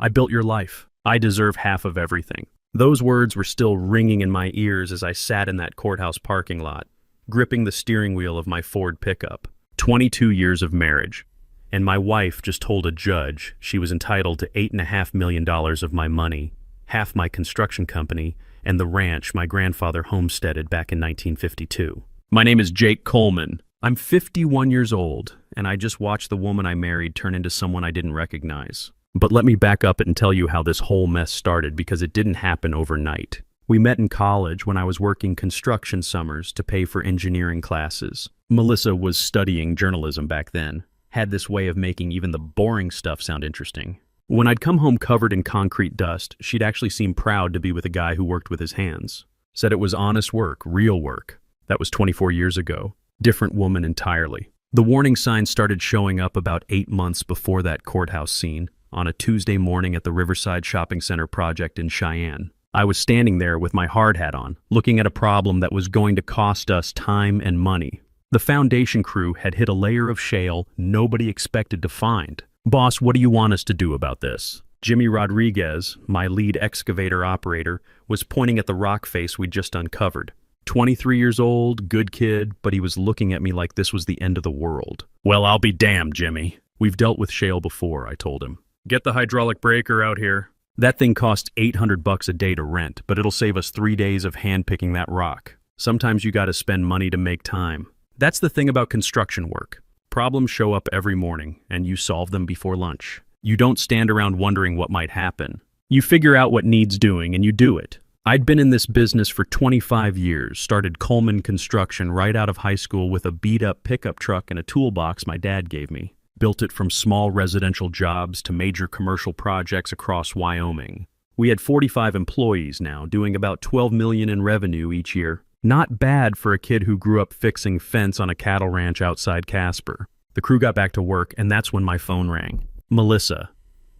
I built your life. I deserve half of everything. Those words were still ringing in my ears as I sat in that courthouse parking lot, gripping the steering wheel of my Ford pickup. 22 years of marriage. And my wife just told a judge she was entitled to $8.5 million of my money, half my construction company, and the ranch my grandfather homesteaded back in 1952. My name is Jake Coleman. I'm 51 years old, and I just watched the woman I married turn into someone I didn't recognize. But let me back up and tell you how this whole mess started, because it didn't happen overnight. We met in college when I was working construction summers to pay for engineering classes. Melissa was studying journalism back then, had this way of making even the boring stuff sound interesting. When I'd come home covered in concrete dust, she'd actually seem proud to be with a guy who worked with his hands. Said it was honest work, real work. That was 24 years ago. Different woman entirely. The warning signs started showing up about 8 months before that courthouse scene, on a Tuesday morning at the Riverside Shopping Center project in Cheyenne. I was standing there with my hard hat on, looking at a problem that was going to cost us time and money. The foundation crew had hit a layer of shale nobody expected to find. "Boss, what do you want us to do about this?" Jimmy Rodriguez, my lead excavator operator, was pointing at the rock face we'd just uncovered. 23 years old, good kid, but he was looking at me like this was the end of the world. "Well, I'll be damned, Jimmy. We've dealt with shale before," I told him. "Get the hydraulic breaker out here." That thing costs $800 a day to rent, but it'll save us 3 days of handpicking that rock. Sometimes you gotta spend money to make time. That's the thing about construction work. Problems show up every morning, and you solve them before lunch. You don't stand around wondering what might happen. You figure out what needs doing, and you do it. I'd been in this business for 25 years, started Coleman Construction right out of high school with a beat-up pickup truck and a toolbox my dad gave me. Built it from small residential jobs to major commercial projects across Wyoming. We had 45 employees now, doing about $12 million in revenue each year. Not bad for a kid who grew up fixing fence on a cattle ranch outside Casper. The crew got back to work, and that's when my phone rang. Melissa.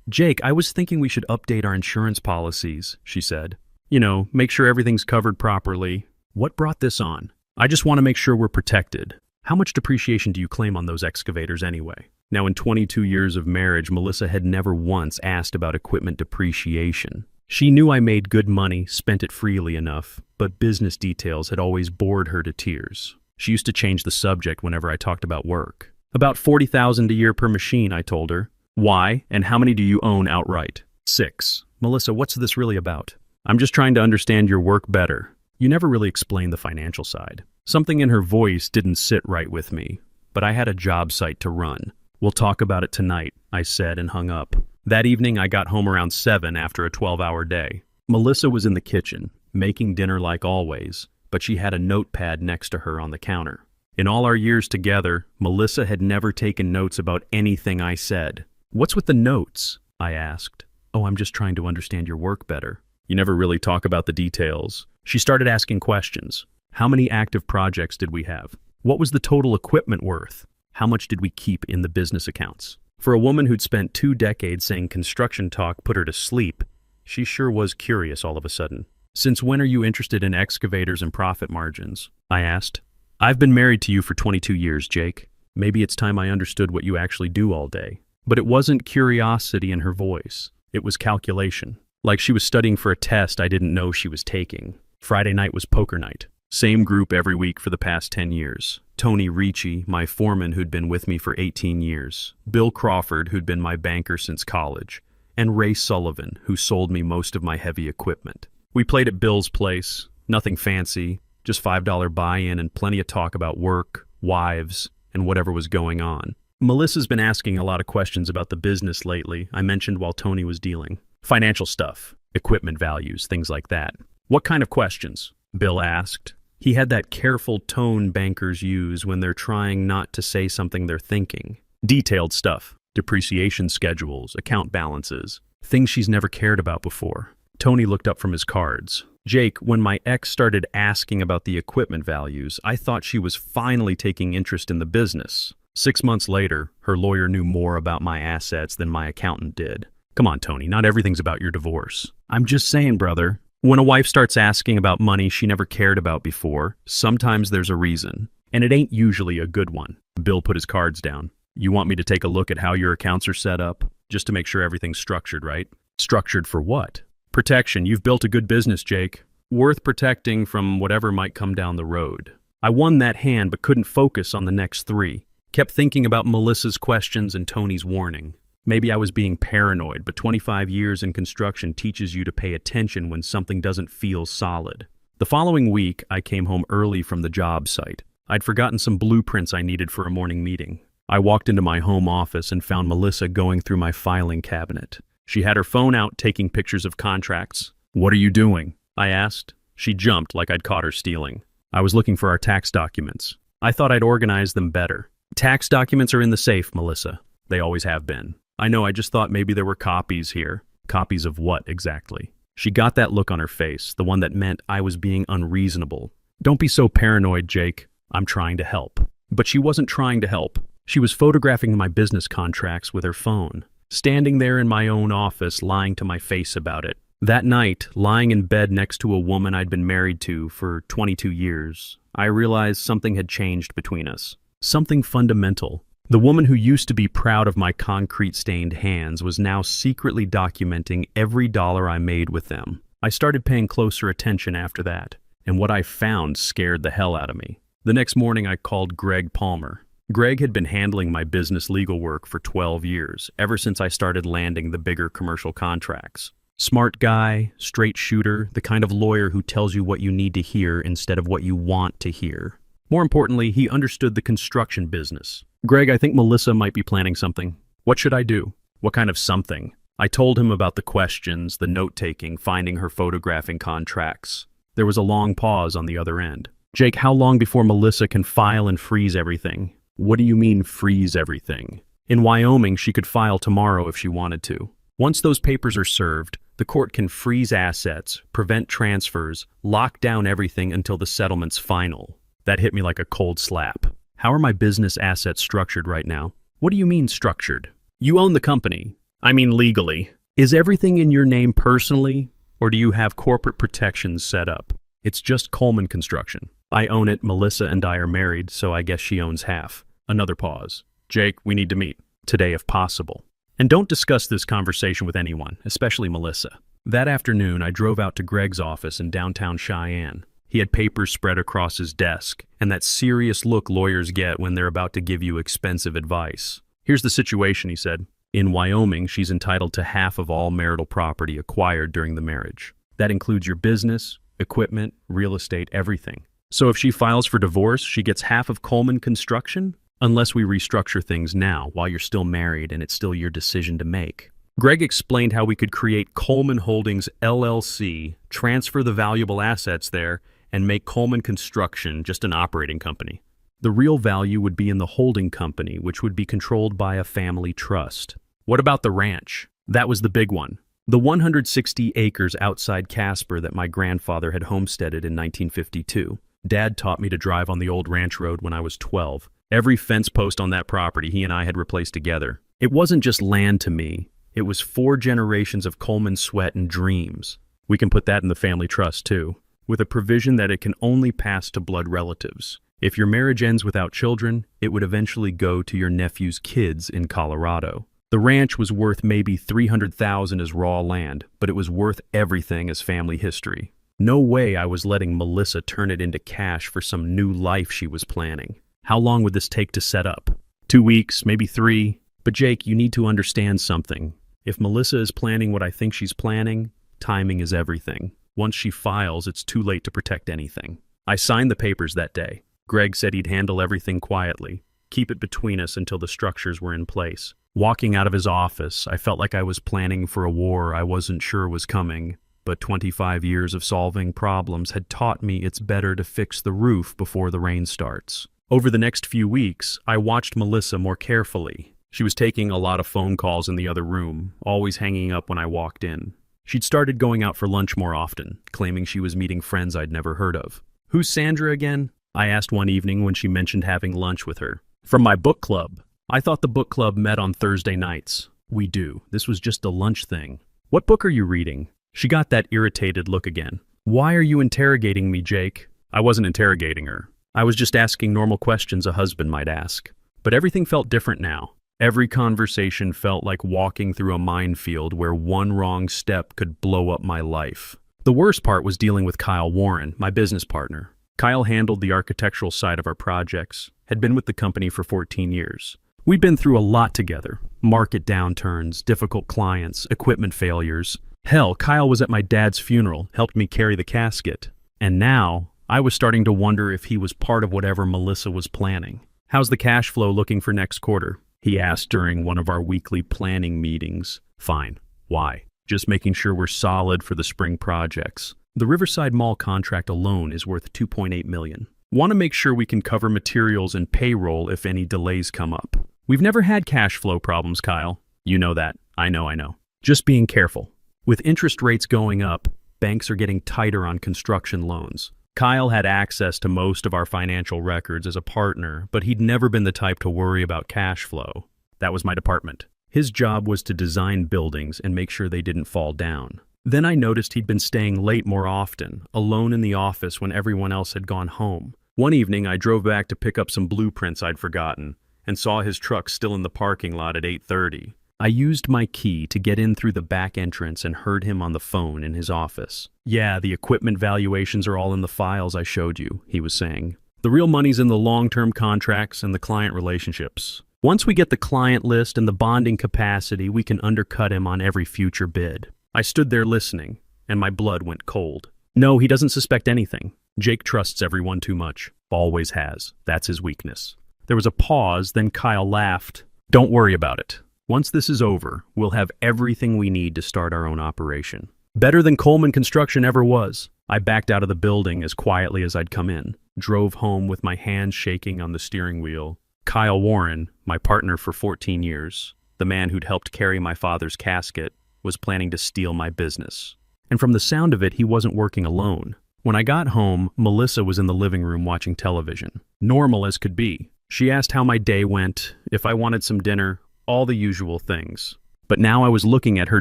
"Jake, I was thinking we should update our insurance policies," she said. "You know, make sure everything's covered properly." "What brought this on?" "I just want to make sure we're protected." "How much depreciation do you claim on those excavators anyway?" Now, in 22 years of marriage, Melissa had never once asked about equipment depreciation. She knew I made good money, spent it freely enough, but business details had always bored her to tears. She used to change the subject whenever I talked about work. "About $40,000 a year per machine," I told her. "Why, and how many do you own outright?" 6. "Melissa, what's this really about?" "I'm just trying to understand your work better." You never really explained the financial side. Something in her voice didn't sit right with me, but I had a job site to run. "We'll talk about it tonight," I said and hung up. That evening, I got home around 7 after a 12-hour day. Melissa was in the kitchen, making dinner like always, but she had a notepad next to her on the counter. In all our years together, Melissa had never taken notes about anything I said. "What's with the notes?" I asked. "Oh, I'm just trying to understand your work better. You never really talk about the details." She started asking questions. How many active projects did we have? What was the total equipment worth? How much did we keep in the business accounts? For a woman who'd spent 2 decades saying construction talk put her to sleep, she sure was curious all of a sudden. "Since when are you interested in excavators and profit margins?" I asked. "I've been married to you for 22 years, Jake. Maybe it's time I understood what you actually do all day." But it wasn't curiosity in her voice. It was calculation. Like she was studying for a test I didn't know she was taking. Friday night was poker night. Same group every week for the past 10 years. Tony Ricci, my foreman who'd been with me for 18 years. Bill Crawford, who'd been my banker since college. And Ray Sullivan, who sold me most of my heavy equipment. We played at Bill's place. Nothing fancy, just $5 buy-in and plenty of talk about work, wives, and whatever was going on. Melissa's been asking a lot of questions about the business lately, I mentioned while Tony was dealing. Financial stuff, equipment values, things like that. "What kind of questions?" Bill asked. He had that careful tone bankers use when they're trying not to say something they're thinking. "Detailed stuff, depreciation schedules, account balances, things she's never cared about before." Tony looked up from his cards. "Jake, when my ex started asking about the equipment values, I thought she was finally taking interest in the business. 6 months later, her lawyer knew more about my assets than my accountant did." "Come on, Tony, not everything's about your divorce." "I'm just saying, brother. When a wife starts asking about money she never cared about before, sometimes there's a reason, and it ain't usually a good one." Bill put his cards down. "You want me to take a look at how your accounts are set up, just to make sure everything's structured, right?" Structured for what? Protection. You've built a good business, Jake. Worth protecting from whatever might come down the road. I won that hand but couldn't focus on the next three. Kept thinking about Melissa's questions and Tony's warning. Maybe I was being paranoid, but 25 years in construction teaches you to pay attention when something doesn't feel solid. The following week, I came home early from the job site. I'd forgotten some blueprints I needed for a morning meeting. I walked into my home office and found Melissa going through my filing cabinet. She had her phone out taking pictures of contracts. "What are you doing?" I asked. She jumped like I'd caught her stealing. "I was looking for our tax documents. I thought I'd organize them better." "Tax documents are in the safe, Melissa. They always have been." "I know, I just thought maybe there were copies here." "Copies of what, exactly?" She got that look on her face, the one that meant I was being unreasonable. "Don't be so paranoid, Jake. I'm trying to help." But she wasn't trying to help. She was photographing my business contracts with her phone, standing there in my own office, lying to my face about it. That night, lying in bed next to a woman I'd been married to for 22 years, I realized something had changed between us. Something fundamental. The woman who used to be proud of my concrete-stained hands was now secretly documenting every dollar I made with them. I started paying closer attention after that, and what I found scared the hell out of me. The next morning, I called Greg Palmer. Greg had been handling my business legal work for 12 years, ever since I started landing the bigger commercial contracts. Smart guy, straight shooter, the kind of lawyer who tells you what you need to hear instead of what you want to hear. More importantly, he understood the construction business. "Greg, I think Melissa might be planning something. What should I do?" "What kind of something?" I told him about the questions, the note-taking, finding her photographing contracts. There was a long pause on the other end. "Jake, how long before Melissa can file and freeze everything?" "What do you mean, freeze everything?" "In Wyoming, she could file tomorrow if she wanted to. Once those papers are served, the court can freeze assets, prevent transfers, lock down everything until the settlement's final." That hit me like a cold slap. "How are my business assets structured right now?" "What do you mean structured?" "You own the company. I mean legally. Is everything in your name personally, or do you have corporate protections set up?" "It's just Coleman Construction. I own it, Melissa and I are married, so I guess she owns half." Another pause. "Jake, we need to meet. Today if possible. And don't discuss this conversation with anyone, especially Melissa." That afternoon, I drove out to Greg's office in downtown Cheyenne. He had papers spread across his desk, and that serious look lawyers get when they're about to give you expensive advice. "Here's the situation," he said. "In Wyoming, she's entitled to half of all marital property acquired during the marriage. That includes your business, equipment, real estate, everything. So if she files for divorce, she gets half of Coleman Construction? Unless we restructure things now, while you're still married and it's still your decision to make." Greg explained how we could create Coleman Holdings LLC, transfer the valuable assets there, and make Coleman Construction just an operating company. The real value would be in the holding company, which would be controlled by a family trust. "What about the ranch?" That was the big one. The 160 acres outside Casper that my grandfather had homesteaded in 1952. Dad taught me to drive on the old ranch road when I was 12. Every fence post on that property he and I had replaced together. It wasn't just land to me. It was 4 generations of Coleman sweat and dreams. We can put that in the family trust, too, with a provision that it can only pass to blood relatives. If your marriage ends without children, it would eventually go to your nephew's kids in Colorado. The ranch was worth maybe $300,000 as raw land, but it was worth everything as family history. No way I was letting Melissa turn it into cash for some new life she was planning. How long would this take to set up? 2 weeks, maybe 3. But Jake, you need to understand something. If Melissa is planning what I think she's planning, timing is everything. Once she files, it's too late to protect anything. I signed the papers that day. Greg said he'd handle everything quietly, keep it between us until the structures were in place. Walking out of his office, I felt like I was planning for a war I wasn't sure was coming, but 25 years of solving problems had taught me it's better to fix the roof before the rain starts. Over the next few weeks, I watched Melissa more carefully. She was taking a lot of phone calls in the other room, always hanging up when I walked in. She'd started going out for lunch more often, claiming she was meeting friends I'd never heard of. "Who's Sandra again?" I asked one evening when she mentioned having lunch with her. "From my book club." "I thought the book club met on Thursday nights." "We do. This was just a lunch thing." "What book are you reading?" She got that irritated look again. "Why are you interrogating me, Jake?" I wasn't interrogating her. I was just asking normal questions a husband might ask. But everything felt different now. Every conversation felt like walking through a minefield where one wrong step could blow up my life. The worst part was dealing with Kyle Warren, my business partner. Kyle handled the architectural side of our projects, had been with the company for 14 years. We'd been through a lot together: market downturns, difficult clients, equipment failures. Hell, Kyle was at my dad's funeral, helped me carry the casket. And now, I was starting to wonder if he was part of whatever Melissa was planning. "How's the cash flow looking for next quarter?" he asked during one of our weekly planning meetings. "Fine." "Why?" "Just making sure we're solid for the spring projects. The Riverside Mall contract alone is worth $2.8 million. Want to make sure we can cover materials and payroll if any delays come up." "We've never had cash flow problems, Kyle." "You know that." I know. "Just being careful. With interest rates going up, banks are getting tighter on construction loans." Kyle had access to most of our financial records as a partner, but he'd never been the type to worry about cash flow. That was my department. His job was to design buildings and make sure they didn't fall down. Then I noticed he'd been staying late more often, alone in the office when everyone else had gone home. One evening, I drove back to pick up some blueprints I'd forgotten and saw his truck still in the parking lot at 8:30. I used my key to get in through the back entrance and heard him on the phone in his office. "Yeah, the equipment valuations are all in the files I showed you," he was saying. "The real money's in the long-term contracts and the client relationships. Once we get the client list and the bonding capacity, we can undercut him on every future bid." I stood there listening, and my blood went cold. No, he doesn't suspect anything. Jake trusts everyone too much. Always has. That's his weakness. There was a pause, then Kyle laughed. "Don't worry about it. Once this is over, we'll have everything we need to start our own operation. Better than Coleman Construction ever was." I backed out of the building as quietly as I'd come in, drove home with my hands shaking on the steering wheel. Kyle Warren, my partner for 14 years, the man who'd helped carry my father's casket, was planning to steal my business. And from the sound of it, he wasn't working alone. When I got home, Melissa was in the living room watching television. Normal as could be. She asked how my day went, if I wanted some dinner, all the usual things. But now I was looking at her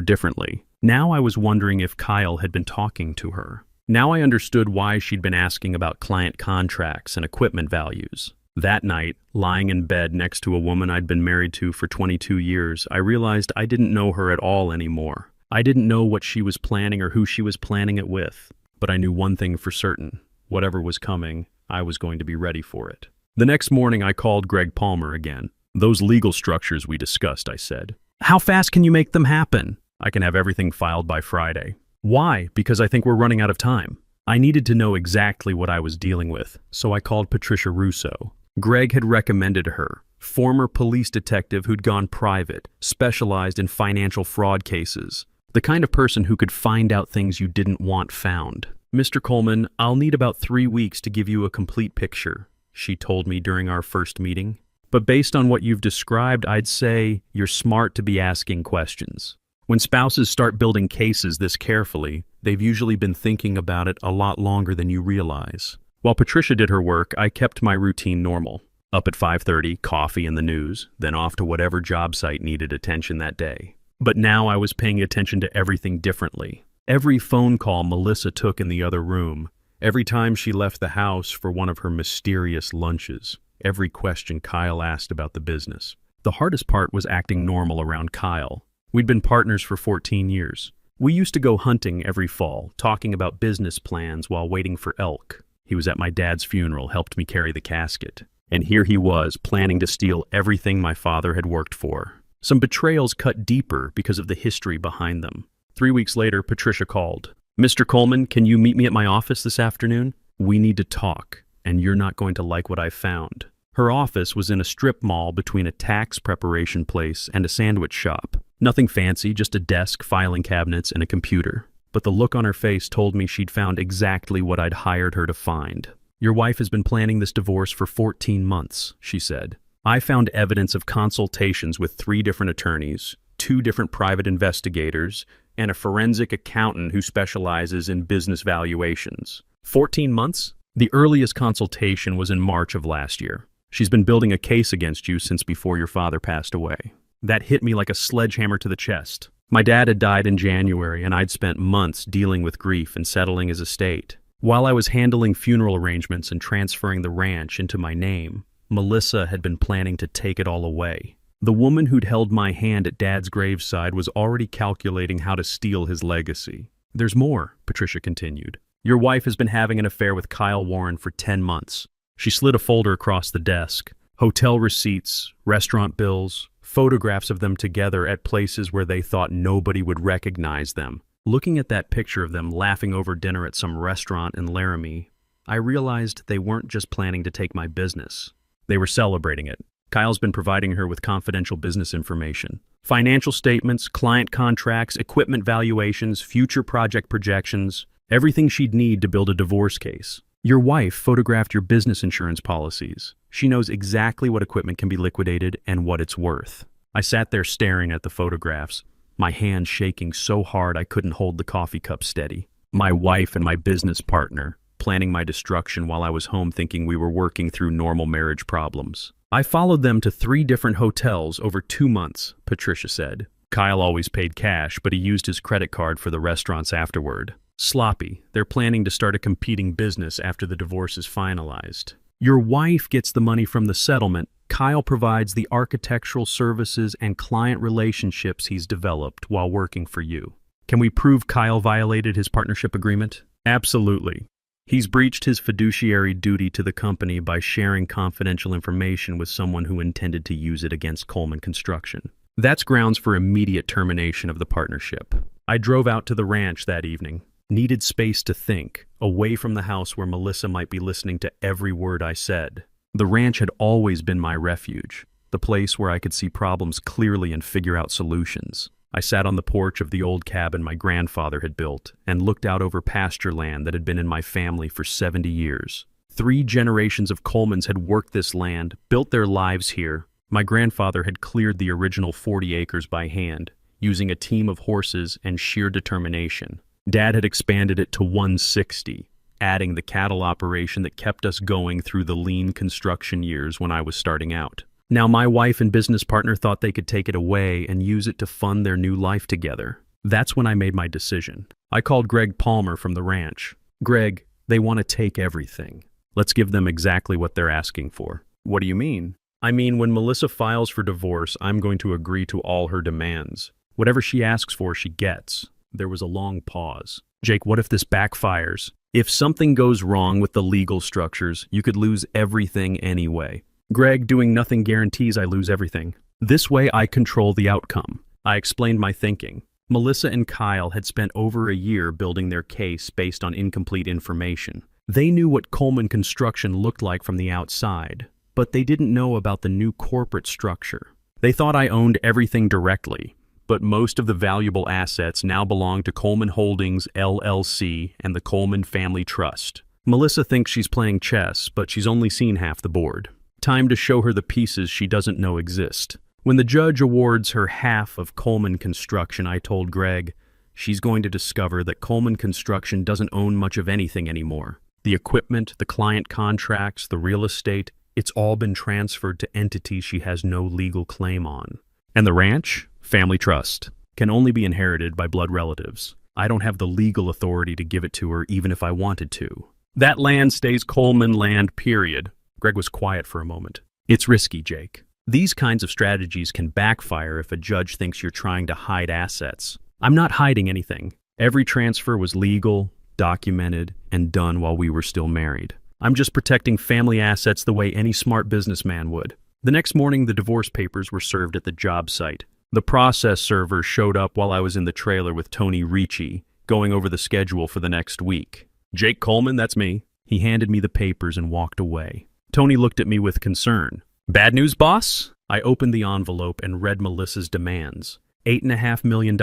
differently. Now I was wondering if Kyle had been talking to her. Now I understood why she'd been asking about client contracts and equipment values. That night, lying in bed next to a woman I'd been married to for 22 years, I realized I didn't know her at all anymore. I didn't know what she was planning or who she was planning it with. But I knew one thing for certain. Whatever was coming, I was going to be ready for it. The next morning, I called Greg Palmer again. "Those legal structures we discussed," I said. "How fast can you make them happen?" "I can have everything filed by Friday." "Why?" "Because I think we're running out of time." I needed to know exactly what I was dealing with, so I called Patricia Russo. Greg had recommended her, former police detective who'd gone private, specialized in financial fraud cases, the kind of person who could find out things you didn't want found. "Mr. Coleman, I'll need about 3 weeks to give you a complete picture," she told me during our first meeting. "But based on what you've described, I'd say you're smart to be asking questions." When spouses start building cases this carefully, they've usually been thinking about it a lot longer than you realize. While Patricia did her work, I kept my routine normal. Up at 5:30, coffee and the news, then off to whatever job site needed attention that day. But now I was paying attention to everything differently. Every phone call Melissa took in the other room, every time she left the house for one of her mysterious lunches, every question Kyle asked about the business. The hardest part was acting normal around Kyle. We'd been partners for 14 years. We used to go hunting every fall, talking about business plans while waiting for elk. He was at my dad's funeral, helped me carry the casket. And here he was, planning to steal everything my father had worked for. Some betrayals cut deeper because of the history behind them. 3 weeks later, Patricia called. "Mr. Coleman, can you meet me at my office this afternoon? We need to talk, and you're not going to like what I found." Her office was in a strip mall between a tax preparation place and a sandwich shop. Nothing fancy, just a desk, filing cabinets, and a computer. But the look on her face told me she'd found exactly what I'd hired her to find. "Your wife has been planning this divorce for 14 months, she said. "I found evidence of consultations with 3 different attorneys, 2 different private investigators, and a forensic accountant who specializes in business valuations." 14 months? The earliest consultation was in March of last year. "She's been building a case against you since before your father passed away." That hit me like a sledgehammer to the chest. My dad had died in January, and I'd spent months dealing with grief and settling his estate. While I was handling funeral arrangements and transferring the ranch into my name, Melissa had been planning to take it all away. The woman who'd held my hand at Dad's graveside was already calculating how to steal his legacy. "There's more," Patricia continued. "Your wife has been having an affair with Kyle Warren for 10 months. She slid a folder across the desk. Hotel receipts, restaurant bills, photographs of them together at places where they thought nobody would recognize them. Looking at that picture of them laughing over dinner at some restaurant in Laramie, I realized they weren't just planning to take my business. They were celebrating it. Kyle's been providing her with confidential business information. Financial statements, client contracts, equipment valuations, future project projections, everything she'd need to build a divorce case. Your wife photographed your business insurance policies. She knows exactly what equipment can be liquidated and what it's worth." I sat there staring at the photographs, my hand shaking so hard I couldn't hold the coffee cup steady. My wife and my business partner, planning my destruction while I was home thinking we were working through normal marriage problems. "I followed them to 3 different hotels over 2 months, Patricia said. Kyle always paid cash, but he used his credit card for the restaurants afterward. Sloppy. They're planning to start a competing business after the divorce is finalized. Your wife gets the money from the settlement. Kyle provides the architectural services and client relationships he's developed while working for you. Can we prove Kyle violated his partnership agreement?" "Absolutely. He's breached his fiduciary duty to the company by sharing confidential information with someone who intended to use it against Coleman Construction. That's grounds for immediate termination of the partnership." I drove out to the ranch that evening. Needed space to think, away from the house where Melissa might be listening to every word I said. The ranch had always been my refuge, the place where I could see problems clearly and figure out solutions. I sat on the porch of the old cabin my grandfather had built and looked out over pasture land that had been in my family for 70 years. 3 generations of Colemans had worked this land, built their lives here. My grandfather had cleared the original 40 acres by hand, using a team of horses and sheer determination. Dad had expanded it to 160, adding the cattle operation that kept us going through the lean construction years when I was starting out. Now my wife and business partner thought they could take it away and use it to fund their new life together. That's when I made my decision. I called Greg Palmer from the ranch. "Greg, they want to take everything. Let's give them exactly what they're asking for." "What do you mean?" "I mean, when Melissa files for divorce, I'm going to agree to all her demands. Whatever she asks for, she gets." There was a long pause. "Jake, what if this backfires? If something goes wrong with the legal structures, you could lose everything anyway." "Greg, doing nothing guarantees I lose everything. This way I control the outcome." I explained my thinking. Melissa and Kyle had spent over a year building their case based on incomplete information. They knew what Coleman Construction looked like from the outside, but they didn't know about the new corporate structure. They thought I owned everything directly, but most of the valuable assets now belong to Coleman Holdings, LLC, and the Coleman Family Trust. Melissa thinks she's playing chess, but she's only seen half the board. Time to show her the pieces she doesn't know exist. When the judge awards her half of Coleman Construction, I told Greg, she's going to discover that Coleman Construction doesn't own much of anything anymore. The equipment, the client contracts, the real estate, it's all been transferred to entities she has no legal claim on. And the ranch, family trust, can only be inherited by blood relatives. I don't have the legal authority to give it to her even if I wanted to. That land stays Coleman land, period. Greg was quiet for a moment. "It's risky, Jake. These kinds of strategies can backfire if a judge thinks you're trying to hide assets. I'm not hiding anything. Every transfer was legal, documented, and done while we were still married. I'm just protecting family assets the way any smart businessman would." The next morning, the divorce papers were served at the job site. The process server showed up while I was in the trailer with Tony Ricci, going over the schedule for the next week. "Jake Coleman, that's me." He handed me the papers and walked away. Tony looked at me with concern. "Bad news, boss?" I opened the envelope and read Melissa's demands. $8.5 million,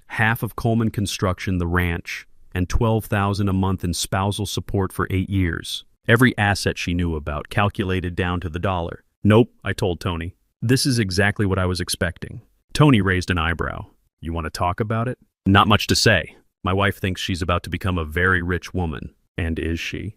half of Coleman Construction, the ranch, and $12,000 a month in spousal support for 8 years. Every asset she knew about, calculated down to the dollar. "Nope," I told Tony. "This is exactly what I was expecting." Tony raised an eyebrow. "You want to talk about it?" "Not much to say. My wife thinks she's about to become a very rich woman." "And is she?"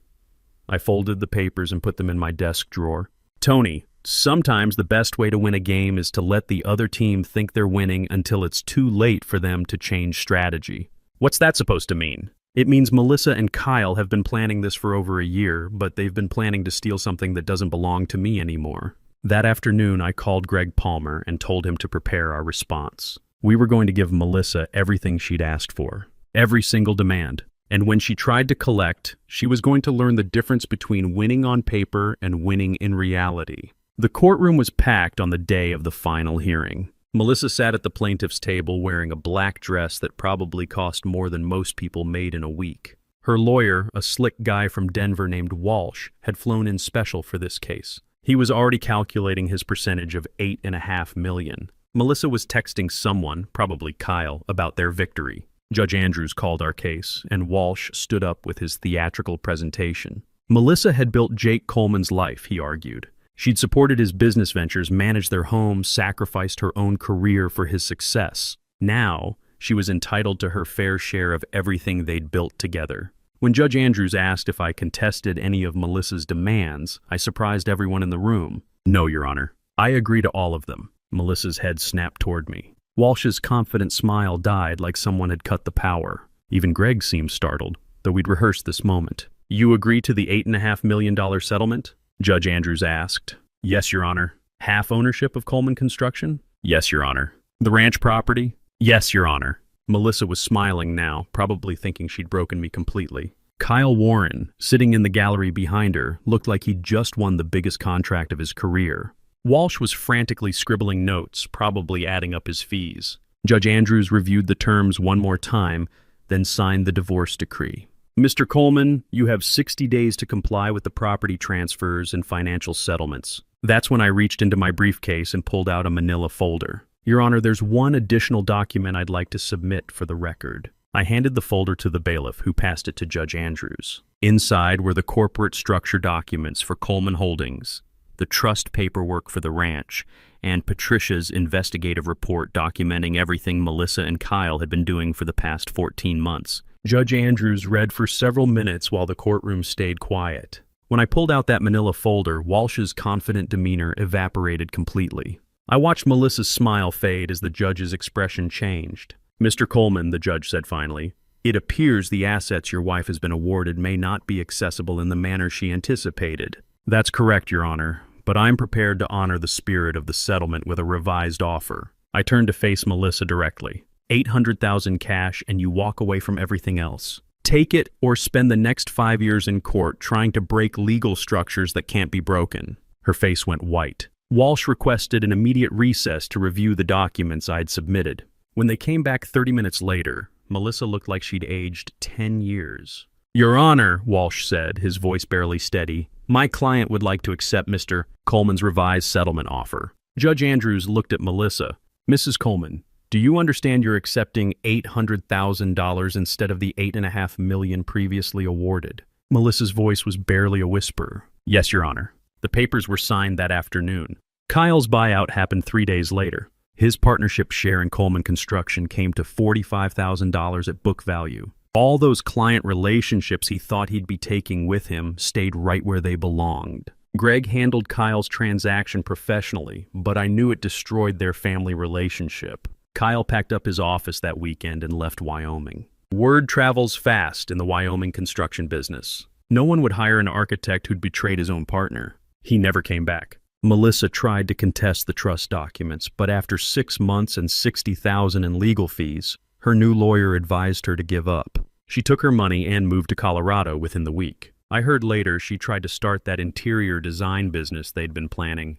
I folded the papers and put them in my desk drawer. "Tony, sometimes the best way to win a game is to let the other team think they're winning until it's too late for them to change strategy." "What's that supposed to mean?" "It means Melissa and Kyle have been planning this for over a year, but they've been planning to steal something that doesn't belong to me anymore. That afternoon, I called Greg Palmer and told him to prepare our response. We were going to give Melissa everything she'd asked for, every single demand. And when she tried to collect, she was going to learn the difference between winning on paper and winning in reality. The courtroom was packed on the day of the final hearing. Melissa sat at the plaintiff's table wearing a black dress that probably cost more than most people made in a week. Her lawyer, a slick guy from Denver named Walsh, had flown in special for this case. He was already calculating his percentage of $8.5 million. Melissa was texting someone, probably Kyle, about their victory. Judge Andrews called our case, and Walsh stood up with his theatrical presentation. Melissa had built Jake Coleman's life, he argued. She'd supported his business ventures, managed their home, sacrificed her own career for his success. Now, she was entitled to her fair share of everything they'd built together. When Judge Andrews asked if I contested any of Melissa's demands, I surprised everyone in the room. No, Your Honor. I agree to all of them. Melissa's head snapped toward me. Walsh's confident smile died like someone had cut the power. Even Greg seemed startled, though we'd rehearsed this moment. You agree to the $8.5 million settlement? Judge Andrews asked. Yes, Your Honor. Half ownership of Coleman Construction? Yes, Your Honor. The ranch property? Yes, Your Honor. Melissa was smiling now, probably thinking she'd broken me completely. Kyle Warren, sitting in the gallery behind her, looked like he'd just won the biggest contract of his career. Walsh was frantically scribbling notes, probably adding up his fees. Judge Andrews reviewed the terms one more time, then signed the divorce decree. Mr. Coleman, you have 60 days to comply with the property transfers and financial settlements. That's when I reached into my briefcase and pulled out a manila folder. Your Honor, there's one additional document I'd like to submit for the record. I handed the folder to the bailiff, who passed it to Judge Andrews. Inside were the corporate structure documents for Coleman Holdings, the trust paperwork for the ranch, and Patricia's investigative report documenting everything Melissa and Kyle had been doing for the past 14 months. Judge Andrews read for several minutes while the courtroom stayed quiet. When I pulled out that manila folder, Walsh's confident demeanor evaporated completely. I watched Melissa's smile fade as the judge's expression changed. Mr. Coleman, the judge said finally, it appears the assets your wife has been awarded may not be accessible in the manner she anticipated. That's correct, Your Honor, but I'm prepared to honor the spirit of the settlement with a revised offer. I turned to face Melissa directly. $800,000 cash and you walk away from everything else. Take it or spend the next 5 years in court trying to break legal structures that can't be broken. Her face went white. Walsh requested an immediate recess to review the documents I'd submitted. When they came back 30 minutes later, Melissa looked like she'd aged 10 years. Your Honor, Walsh said, his voice barely steady, my client would like to accept Mr. Coleman's revised settlement offer. Judge Andrews looked at Melissa. Mrs. Coleman, do you understand you're accepting $800,000 instead of the $8.5 million previously awarded? Melissa's voice was barely a whisper. Yes, Your Honor. The papers were signed that afternoon. Kyle's buyout happened 3 days later. His partnership share in Coleman Construction came to $45,000 at book value. All those client relationships he thought he'd be taking with him stayed right where they belonged. Greg handled Kyle's transaction professionally, but I knew it destroyed their family relationship. Kyle packed up his office that weekend and left Wyoming. Word travels fast in the Wyoming construction business. No one would hire an architect who'd betrayed his own partner. He never came back. Melissa tried to contest the trust documents, but after 6 months and $60,000 in legal fees, her new lawyer advised her to give up. She took her money and moved to Colorado within the week. I heard later she tried to start that interior design business they'd been planning,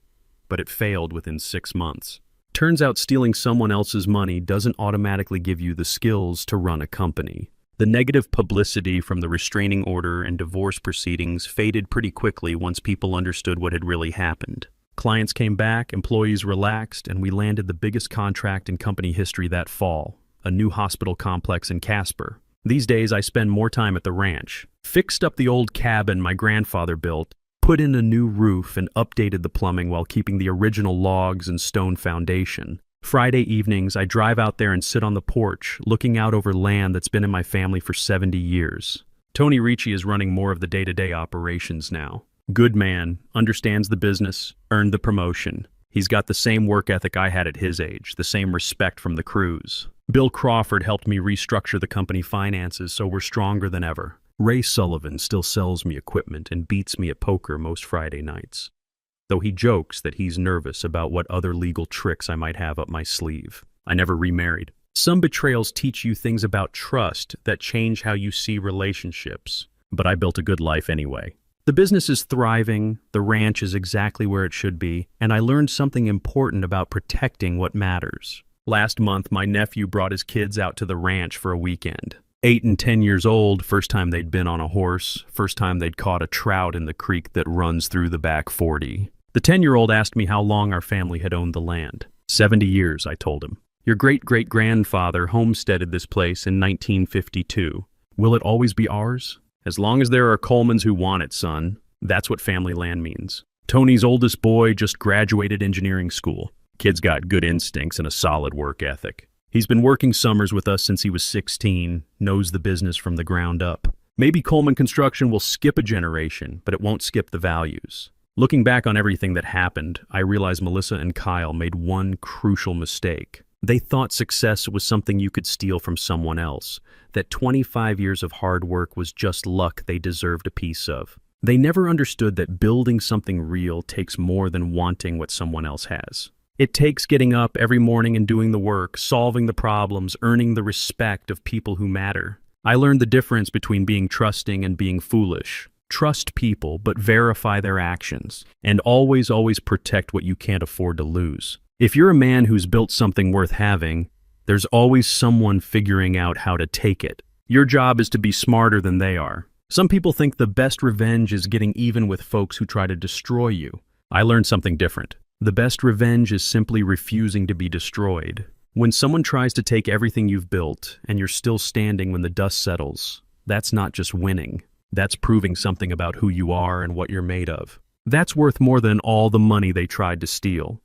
but it failed within 6 months. Turns out stealing someone else's money doesn't automatically give you the skills to run a company. The negative publicity from the restraining order and divorce proceedings faded pretty quickly once people understood what had really happened. Clients came back, employees relaxed, and we landed the biggest contract in company history that fall, a new hospital complex in Casper. These days I spend more time at the ranch. Fixed up the old cabin my grandfather built, put in a new roof, and updated the plumbing while keeping the original logs and stone foundation. Friday evenings, I drive out there and sit on the porch, looking out over land that's been in my family for 70 years. Tony Ricci is running more of the day-to-day operations now. Good man, understands the business, earned the promotion. He's got the same work ethic I had at his age, the same respect from the crews. Bill Crawford helped me restructure the company finances so we're stronger than ever. Ray Sullivan still sells me equipment and beats me at poker most Friday nights. though he jokes that he's nervous about what other legal tricks I might have up my sleeve. I never remarried. Some betrayals teach you things about trust that change how you see relationships, but I built a good life anyway. The business is thriving, the ranch is exactly where it should be, and I learned something important about protecting what matters. Last month, my nephew brought his kids out to the ranch for a weekend. 8 and 10 years old, first time they'd been on a horse, first time they'd caught a trout in the creek that runs through the back 40. The 10-year-old asked me how long our family had owned the land. 70 years, I told him. Your great-great-grandfather homesteaded this place in 1952. Will it always be ours? As long as there are Colemans who want it, son. That's what family land means. Tony's oldest boy just graduated engineering school. Kid's got good instincts and a solid work ethic. He's been working summers with us since he was 16, knows the business from the ground up. Maybe Coleman Construction will skip a generation, but it won't skip the values. Looking back on everything that happened, I realized Melissa and Kyle made one crucial mistake. They thought success was something you could steal from someone else, that 25 years of hard work was just luck they deserved a piece of. They never understood that building something real takes more than wanting what someone else has. It takes getting up every morning and doing the work, solving the problems, earning the respect of people who matter. I learned the difference between being trusting and being foolish. Trust people, but verify their actions. And always protect what you can't afford to lose. If you're a man who's built something worth having, there's always someone figuring out how to take it. Your job is to be smarter than they are. Some people think the best revenge is getting even with folks who try to destroy you. I learned something different. The best revenge is simply refusing to be destroyed. When someone tries to take everything you've built and you're still standing when the dust settles, that's not just winning. That's proving something about who you are and what you're made of. That's worth more than all the money they tried to steal.